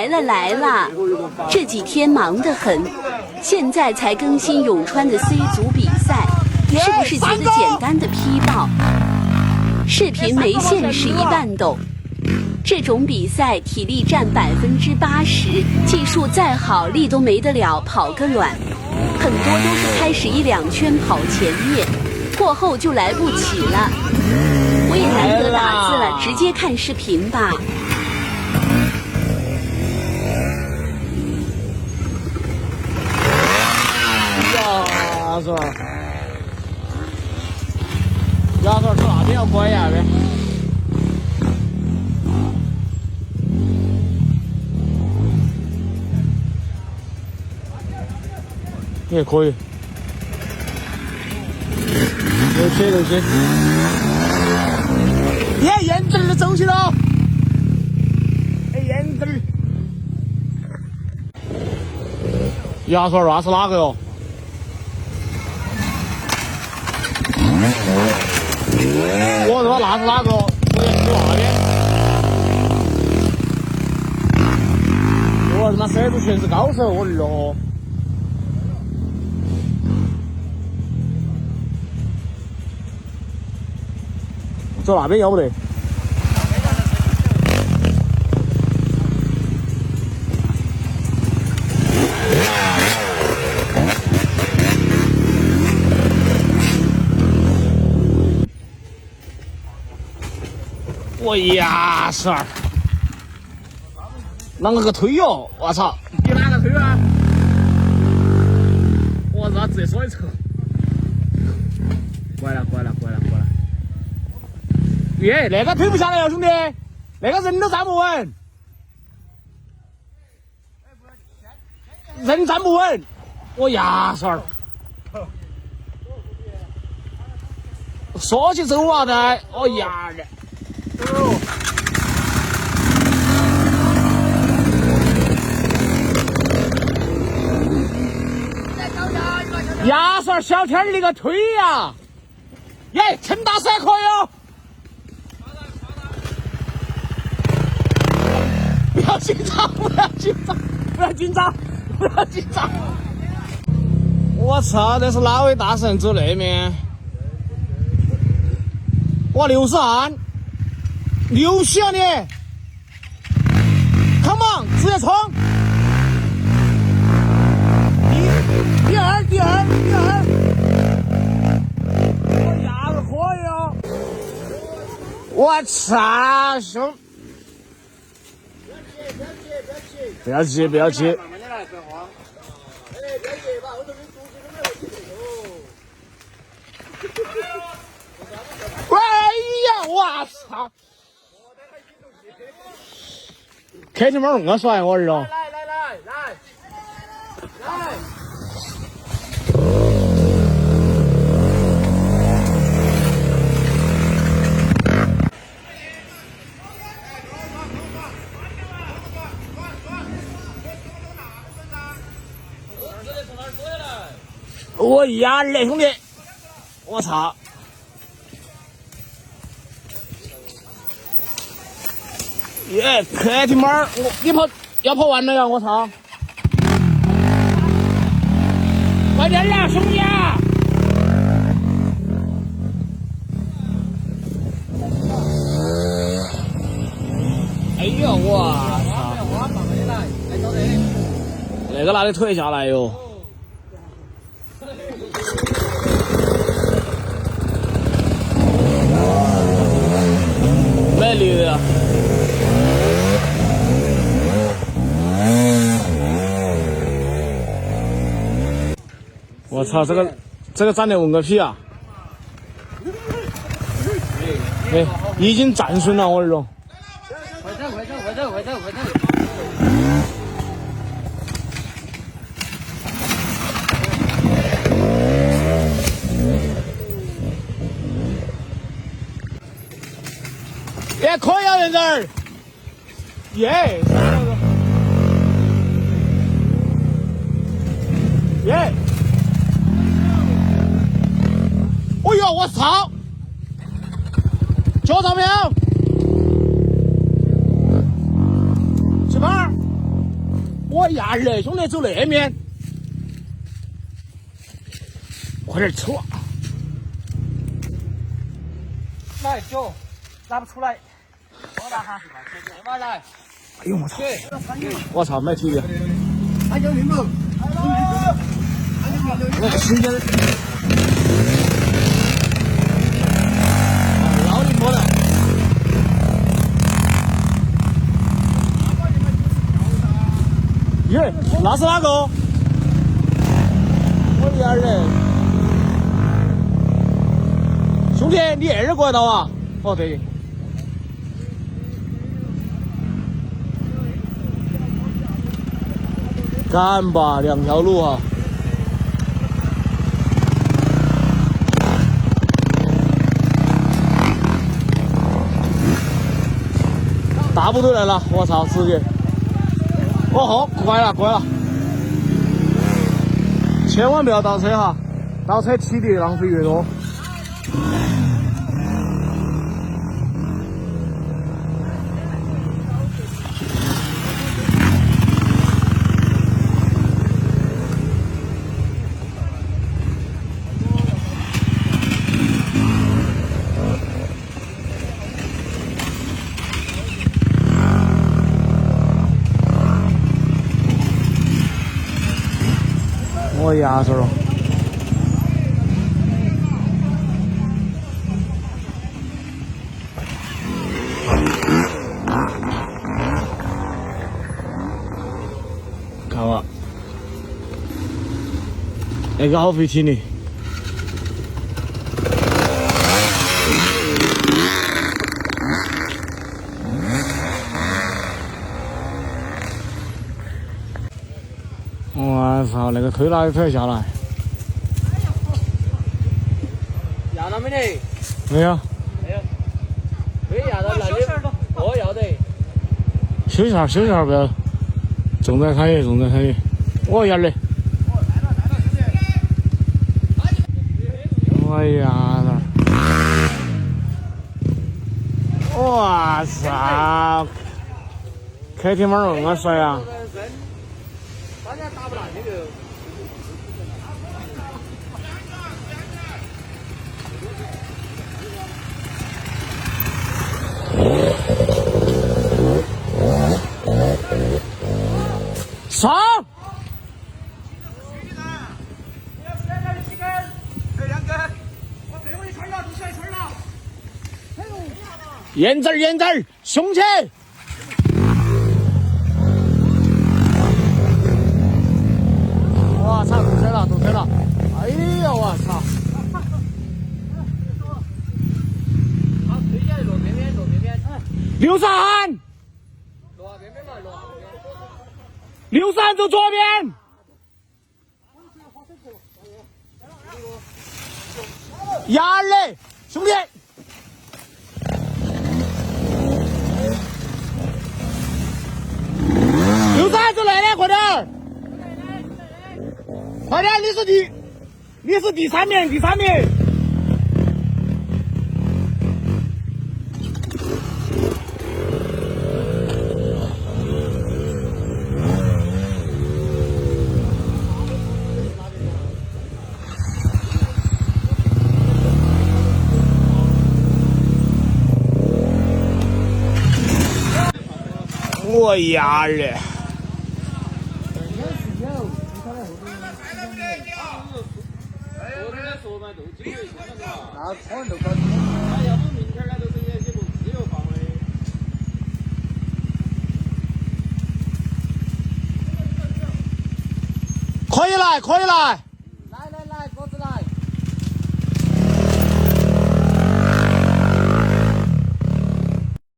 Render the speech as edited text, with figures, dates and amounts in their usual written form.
来了来了！这几天忙得很，现在才更新永川的 C 组比赛，是不是觉得简单的批爆？视频没现实一半抖。这种比赛体力占80%，技术再好力都没得了，跑个卵。很多都是开始1-2圈跑前面，过后就来不及了。我也难得打字了，直接看视频吧。鸭子从那边要拐呀呗。也可以，有些。耶，燕子儿走起了！哎，燕子儿。牙刷那是哪个哟？我说那是哪个？我也去那边。我他妈塞子全是高手，我日哦！走那边要不得。我呀是儿，啷个个推哟？我操！你哪个推啊？我操！直接摔车！过来！耶，那个推不下来哟，兄弟，那个人都站不稳，人站不稳，我牙刷儿。说起走啊的，我牙的。牙刷小天儿那个推呀！耶，陈大师还可以哦。不要紧张！我操，那是哪位大神走那面？哇，60汉，60啊你 ！Come on， 直接冲！第二！我牙子可以哦！我操，兄！不要急！慢点来，不要慌。哎，别急吧，后头你肚子都没有气头。哎呀，我操！开起门那么帅，我儿哦！来！我呀嘞，兄弟！我操！耶，开的门儿，你要跑完了呀！我操！快点啦，兄弟啊！哎呦，我操！那个哪里推下来哟？没驴的。我操，这个长得问个屁啊！哎，已经战损了，我儿哦！快走！也可以啊，人儿！耶！耶！哎呦，我操！脚着没有？媳妇儿，我呀嘞，兄弟走那面，快点抽啊！来酒，拿不出来。我拿哈，慢慢来。哎呦我操！我操，买体力。还有你们，那时间。老你摸了。耶，那是哪个？我的儿嘞！兄弟，你2过来到啊？哦对。赶吧，2条路啊！大部队来了，我操，直接！哦吼，过来了，过来了！千万不要倒车哈，倒车体力浪费越多。我牙齿了。看嘛，那个好费体力。我操，那个推拉的推下来。压到没得？没有。没有。没压到那里。我要得。休息下，休息下，不要。重在参与，重在参与。我压嘞。我压的。我操！开天猫那么帅啊！大家打不烂这个。上！严字儿，严字儿，胸前！我操，堵车了，堵车了！哎呀，我操！好，推下来，落边边，落边边。刘三，落边边嘛，落边边。刘三走左边。压嘞，兄弟！刘三走来的，快点儿！快点，你是第3名，第3名。我呀嘞！那可能都搞。要不明天来都是也是不自由放的。可以来，可以来。